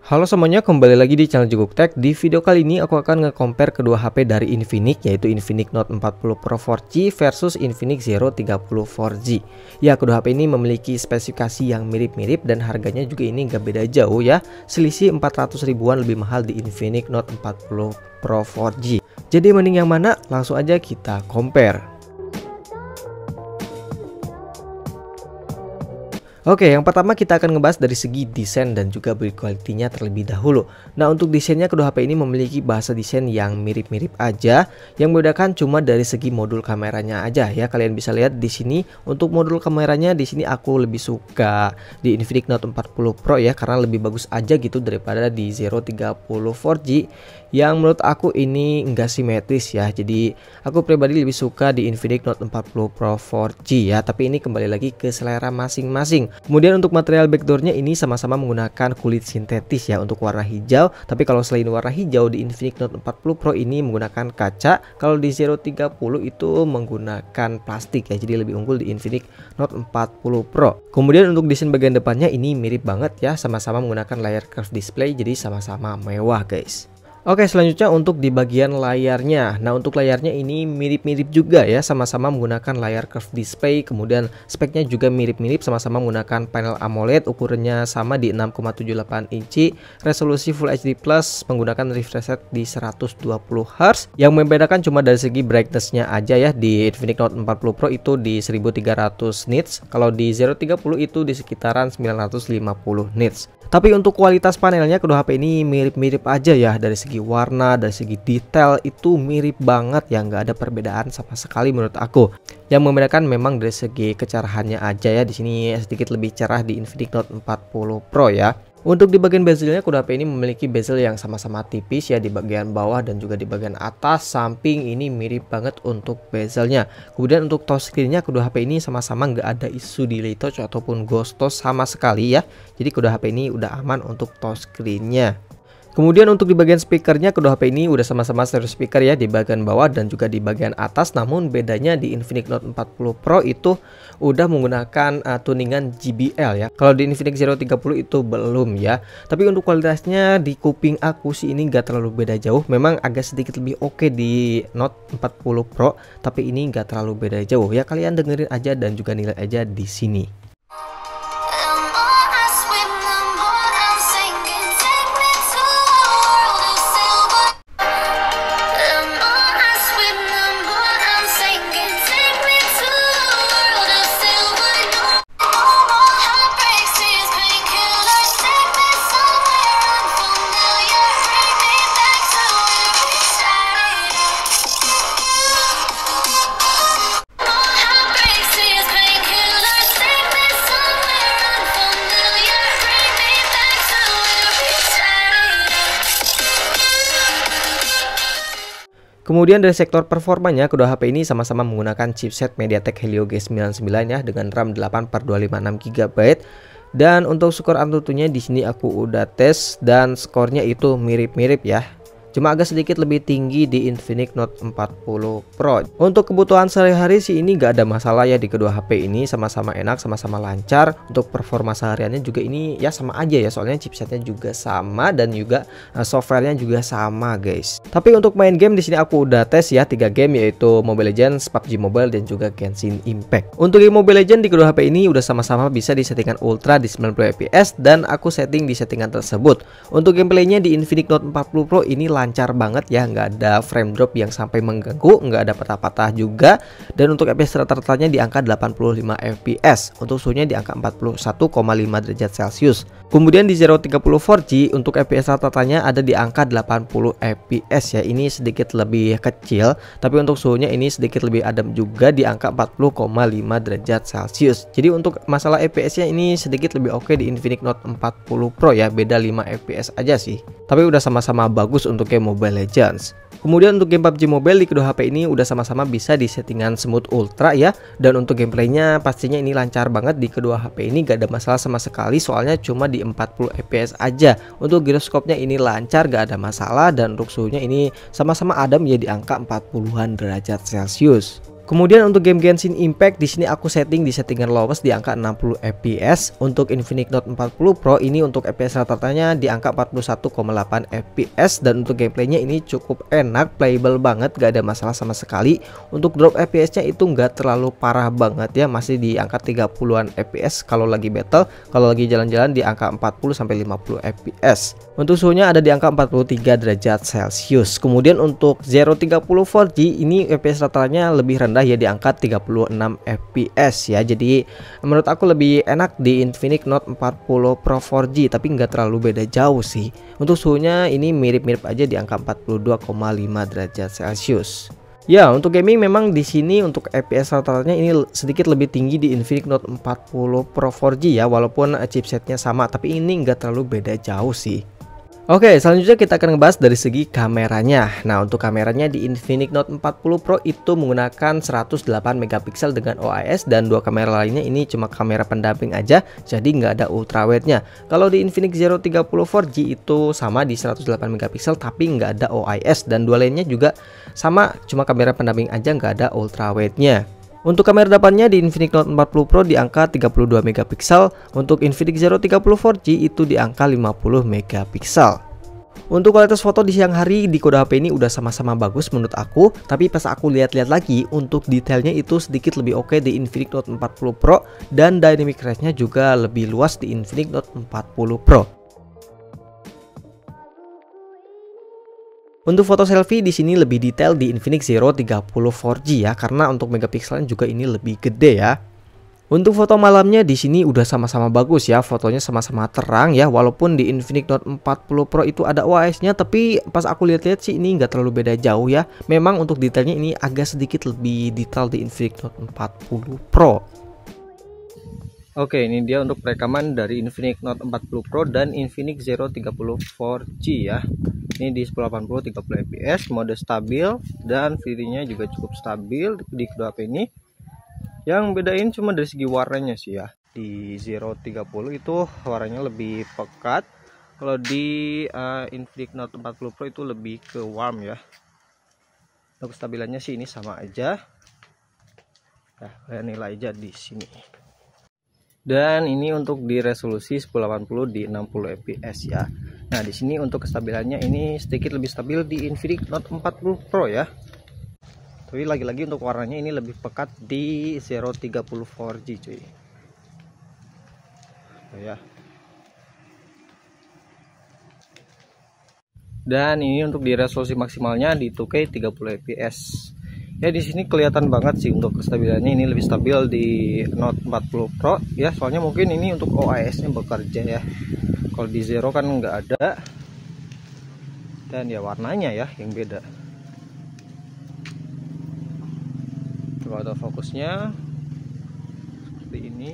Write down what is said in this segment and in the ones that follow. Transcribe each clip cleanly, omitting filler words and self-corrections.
Halo semuanya, kembali lagi di channel Juguk Tech. Di video kali ini aku akan nge-compare kedua HP dari Infinix, yaitu Infinix Note 40 Pro 4G versus Infinix Zero 30 4G. Ya, kedua HP ini memiliki spesifikasi yang mirip-mirip dan harganya juga ini nggak beda jauh ya. Selisih 400 ribuan lebih mahal di Infinix Note 40 Pro 4G. Jadi mending yang mana? Langsung aja kita compare. Oke, yang pertama kita akan ngebahas dari segi desain dan juga build quality-nya terlebih dahulu. Nah, untuk desainnya kedua HP ini memiliki bahasa desain yang mirip-mirip aja. Yang membedakan cuma dari segi modul kameranya aja ya. Kalian bisa lihat di sini untuk modul kameranya di sini aku lebih suka di Infinix Note 40 Pro ya, karena lebih bagus aja gitu daripada di Zero 30 4G yang menurut aku ini enggak simetris ya. Jadi aku pribadi lebih suka di Infinix Note 40 Pro 4G ya, tapi ini kembali lagi ke selera masing-masing. Kemudian untuk material backdoornya ini sama-sama menggunakan kulit sintetis ya untuk warna hijau. Tapi kalau selain warna hijau di Infinix Note 40 Pro ini menggunakan kaca. Kalau di Zero 30 itu menggunakan plastik ya. Jadi lebih unggul di Infinix Note 40 Pro. Kemudian untuk desain bagian depannya ini mirip banget ya. Sama-sama menggunakan layar curved display. Jadi sama-sama mewah guys. Oke, selanjutnya untuk di bagian layarnya. Nah, untuk layarnya ini mirip-mirip juga ya, sama-sama menggunakan layar curved display. Kemudian speknya juga mirip-mirip, sama-sama menggunakan panel AMOLED. Ukurannya sama di 6,78 inci, resolusi Full HD Plus, menggunakan refresh rate di 120 Hz. Yang membedakan cuma dari segi brightness-nya aja ya. Di Infinix Note 40 Pro itu di 1300 nits, kalau di Zero 30 itu di sekitaran 950 nits. Tapi untuk kualitas panelnya kedua HP ini mirip-mirip aja ya, dari segi warna, dari segi detail itu mirip banget ya, nggak ada perbedaan sama sekali menurut aku. Yang membedakan memang dari segi kecerahannya aja ya, di sini sedikit lebih cerah di Infinix Note 40 Pro ya. Untuk di bagian bezelnya kedua HP ini memiliki bezel yang sama-sama tipis ya, di bagian bawah dan juga di bagian atas. Samping ini mirip banget untuk bezelnya. Kemudian untuk touchscreen-nya kedua HP ini sama-sama nggak ada isu delay touch ataupun ghost touch sama sekali ya. Jadi kedua HP ini udah aman untuk touchscreen-nya. Kemudian untuk di bagian speakernya kedua HP ini udah sama-sama stereo speaker ya, di bagian bawah dan juga di bagian atas. Namun bedanya di Infinix Note 40 Pro itu udah menggunakan tuningan JBL ya. Kalau di Infinix Zero 30 itu belum ya. Tapi untuk kualitasnya di kuping aku sih ini gak terlalu beda jauh. Memang agak sedikit lebih oke di Note 40 Pro, tapi ini gak terlalu beda jauh ya. Kalian dengerin aja dan juga nilai aja di sini. Kemudian dari sektor performanya kedua HP ini sama-sama menggunakan chipset MediaTek Helio G99 ya, dengan RAM 8/256 GB. Dan untuk skor AnTuTu-nya di sini aku udah tes dan skornya itu mirip-mirip ya. Cuma agak sedikit lebih tinggi di Infinix Note 40 Pro. Untuk kebutuhan sehari-hari sih ini gak ada masalah ya, di kedua HP ini sama-sama enak, sama-sama lancar. Untuk performa sehariannya juga ini ya sama aja ya, soalnya chipsetnya juga sama dan juga softwarenya juga sama guys. Tapi untuk main game di sini aku udah tes ya 3 game, yaitu Mobile Legends, PUBG Mobile dan juga Genshin Impact. Untuk game Mobile Legends di kedua HP ini udah sama-sama bisa di settingan ultra di 90 fps dan aku setting di settingan tersebut. Untuk gameplaynya di Infinix Note 40 Pro ini lancar banget ya, nggak ada frame drop yang sampai mengganggu, nggak ada patah-patah juga. Dan untuk FPS rata-ratanya di angka 85 fps, untuk suhunya di angka 41,5 derajat Celcius. Kemudian di Zero 30 4G untuk FPS rata-ratanya ada di angka 80 fps ya, ini sedikit lebih kecil, tapi untuk suhunya ini sedikit lebih adem juga di angka 40,5 derajat Celcius. Jadi untuk masalah FPS-nya ini sedikit lebih oke di Infinix Note 40 Pro ya, beda 5 fps aja sih. Tapi udah sama-sama bagus untuk game Mobile Legends. Kemudian untuk game PUBG Mobile di kedua HP ini udah sama-sama bisa di settingan smooth ultra ya. Dan untuk gameplaynya pastinya ini lancar banget di kedua HP ini, gak ada masalah sama sekali, soalnya cuma di 40 fps aja. Untuk giroskopnya ini lancar, gak ada masalah. Dan untuk suhunya ini sama-sama adem ya, di angka 40-an derajat Celcius. Kemudian untuk game Genshin Impact di sini aku setting di settingan lowest di angka 60 fps. Untuk Infinix Note 40 Pro ini untuk fps rata-ratanya di angka 41,8 fps, dan untuk gameplaynya ini cukup enak, playable banget, gak ada masalah sama sekali. Untuk drop fps-nya itu nggak terlalu parah banget ya, masih di angka 30-an fps kalau lagi battle, kalau lagi jalan-jalan di angka 40 sampai 50 fps. Untuk suhunya ada di angka 43 derajat Celcius. Kemudian untuk Zero 30 4G ini fps rata-ratanya lebih rendah ya, di angka 36 fps ya. Jadi menurut aku lebih enak di Infinix Note 40 Pro 4G, tapi nggak terlalu beda jauh sih. Untuk suhunya ini mirip-mirip aja di angka 42,5 derajat Celcius. Ya, untuk gaming memang di sini untuk fps rata-ratanya ini sedikit lebih tinggi di Infinix Note 40 Pro 4G ya, walaupun chipsetnya sama, tapi ini nggak terlalu beda jauh sih. Oke, selanjutnya kita akan ngebahas dari segi kameranya. Nah, untuk kameranya di Infinix Note 40 Pro itu menggunakan 108 megapiksel dengan OIS, dan dua kamera lainnya ini cuma kamera pendamping aja, jadi nggak ada ultrawide-nya. Kalau di Infinix Zero 30 4G itu sama di 108 megapiksel tapi nggak ada OIS, dan dua lainnya juga sama, cuma kamera pendamping aja, nggak ada ultrawide-nya. Untuk kamera depannya di Infinix Note 40 Pro di angka 32 megapiksel, untuk Infinix Zero 30 4G itu di angka 50 megapiksel. Untuk kualitas foto di siang hari di kode HP ini udah sama-sama bagus menurut aku, tapi pas aku lihat-lihat lagi untuk detailnya itu sedikit lebih oke di Infinix Note 40 Pro, dan dynamic range-nya juga lebih luas di Infinix Note 40 Pro. Untuk foto selfie di sini lebih detail di Infinix Zero 30 4G ya, karena untuk megapikselnya juga ini lebih gede ya. Untuk foto malamnya di sini udah sama-sama bagus ya, fotonya sama-sama terang ya, walaupun di Infinix Note 40 Pro itu ada OIS-nya, tapi pas aku lihat-lihat sih ini nggak terlalu beda jauh ya. Memang untuk detailnya ini agak sedikit lebih detail di Infinix Note 40 Pro. Oke, ini dia untuk perekaman dari Infinix Note 40 Pro dan Infinix Zero 30 4G ya. Ini di 1080 30 fps, mode stabil, dan videonya juga cukup stabil di kedua HP ini. Yang bedain cuma dari segi warnanya sih ya. Di Zero 30 itu warnanya lebih pekat. Kalau di Infinix Note 40 Pro itu lebih ke warm ya. Untuk stabilannya sih ini sama aja. Nah, kalian nilai aja di sini. Dan ini untuk di resolusi 1080 di 60 fps ya. Nah, di sini untuk kestabilannya ini sedikit lebih stabil di Infinix Note 40 Pro ya. Tapi lagi-lagi untuk warnanya ini lebih pekat di Zero 30 4G cuy. Oh, ya. Dan ini untuk di resolusi maksimalnya di 2K 30 fps. Ya, di sini kelihatan banget sih untuk kestabilannya ini lebih stabil di Note 40 Pro ya, soalnya mungkin ini untuk OIS-nya bekerja ya. Kalau di Zero kan nggak ada, dan ya warnanya ya yang beda. Coba ada fokusnya seperti ini.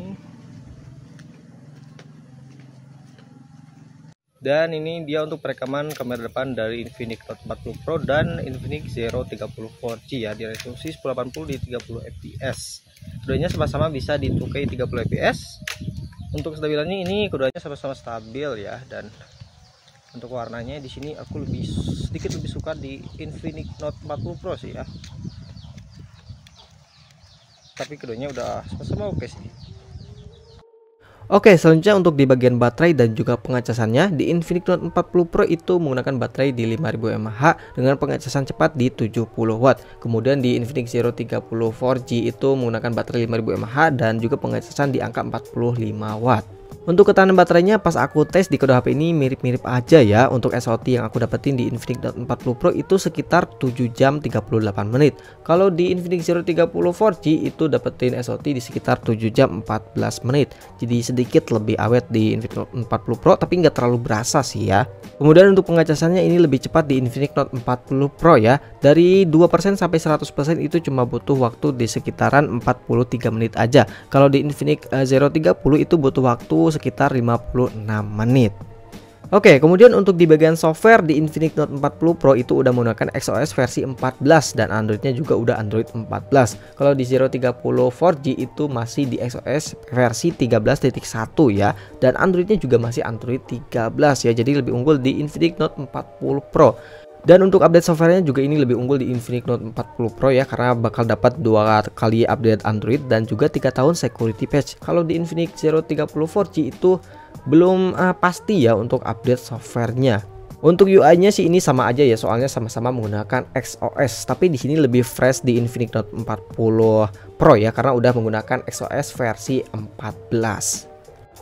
Dan ini dia untuk perekaman kamera depan dari Infinix Note 40 Pro dan Infinix Zero 30 4G ya, di resolusi 1080 di 30 fps. Keduanya sama-sama bisa di 2K 30 fps. Untuk kestabilannya ini keduanya sama-sama stabil ya, dan untuk warnanya di sini aku sedikit lebih suka di Infinix Note 40 Pro sih ya. Tapi keduanya udah sama-sama oke sih. Oke, selanjutnya untuk di bagian baterai dan juga pengacasannya, di Infinix Note 40 Pro itu menggunakan baterai di 5000 mAh dengan pengacasan cepat di 70 Watt. Kemudian di Infinix Zero 30 4G itu menggunakan baterai 5000 mAh dan juga pengacasan di angka 45 Watt. Untuk ketahanan baterainya pas aku tes di kode HP ini mirip-mirip aja ya. Untuk SOT yang aku dapetin di Infinix Note 40 Pro itu sekitar 7 jam 38 menit. Kalau di Infinix Zero 30 4G itu dapetin SOT di sekitar 7 jam 14 menit. Jadi sedikit lebih awet di Infinix Note 40 Pro, tapi nggak terlalu berasa sih ya. Kemudian untuk pengacasannya ini lebih cepat di Infinix Note 40 Pro ya. Dari 2% sampai 100% itu cuma butuh waktu di sekitaran 43 menit aja. Kalau di Infinix Zero 30 itu butuh waktu sekitar 56 menit. Oke, kemudian untuk di bagian software di Infinix Note 40 Pro itu udah menggunakan XOS versi 14 dan Androidnya juga udah Android 14. Kalau di Zero 30 4G itu masih di XOS versi 13.1 ya, dan Androidnya juga masih Android 13 ya. Jadi lebih unggul di Infinix Note 40 Pro. Dan untuk update softwarenya juga ini lebih unggul di Infinix Note 40 Pro ya, karena bakal dapat 2 kali update Android dan juga 3 tahun security patch. Kalau di Infinix Zero 30 4G itu belum pasti ya untuk update softwarenya. Untuk UI-nya sih ini sama aja ya, soalnya sama-sama menggunakan XOS. Tapi di sini lebih fresh di Infinix Note 40 Pro ya, karena udah menggunakan XOS versi 14.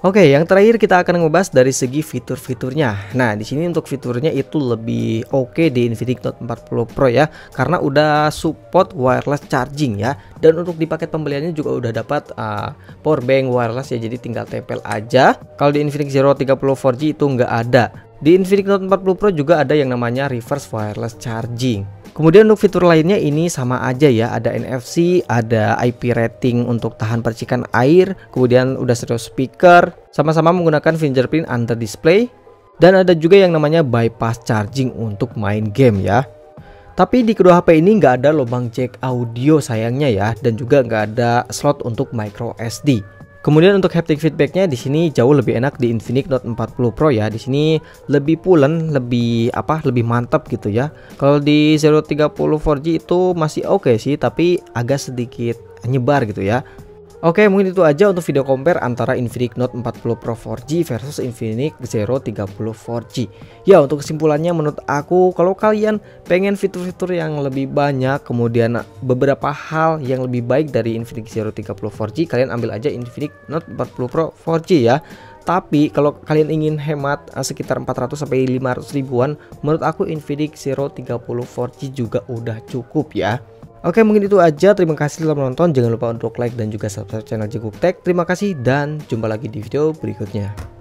Oke, yang terakhir kita akan ngebahas dari segi fitur-fiturnya. Nah, di sini untuk fiturnya itu lebih oke di Infinix Note 40 Pro ya, karena udah support wireless charging ya. Dan untuk di paket pembeliannya juga udah dapat power bank wireless ya, jadi tinggal tempel aja. Kalau di Infinix Zero 30 4G itu nggak ada. Di Infinix Note 40 Pro juga ada yang namanya reverse wireless charging. Kemudian untuk fitur lainnya ini sama aja ya, ada NFC, ada IP rating untuk tahan percikan air, kemudian udah stereo speaker, sama-sama menggunakan fingerprint under display, dan ada juga yang namanya bypass charging untuk main game ya. Tapi di kedua HP ini nggak ada lubang jack audio sayangnya ya, dan juga nggak ada slot untuk micro SD. Kemudian untuk haptic feedbacknya di sini jauh lebih enak di Infinix Note 40 Pro ya. Di sini lebih pulen, lebih mantap gitu ya. Kalau di Zero 30 4G itu masih oke sih, tapi agak sedikit nyebar gitu ya. Oke, mungkin itu aja untuk video compare antara Infinix Note 40 Pro 4G versus Infinix Zero 30 4G. Ya, untuk kesimpulannya menurut aku, kalau kalian pengen fitur-fitur yang lebih banyak, kemudian beberapa hal yang lebih baik dari Infinix Zero 30 4G, kalian ambil aja Infinix Note 40 Pro 4G ya. Tapi kalau kalian ingin hemat sekitar 400 sampai 500 ribuan, menurut aku Infinix Zero 30 4G juga udah cukup ya. Oke, mungkin itu aja. Terima kasih telah menonton. Jangan lupa untuk like dan juga subscribe channel Jeguk Tech. Terima kasih dan jumpa lagi di video berikutnya.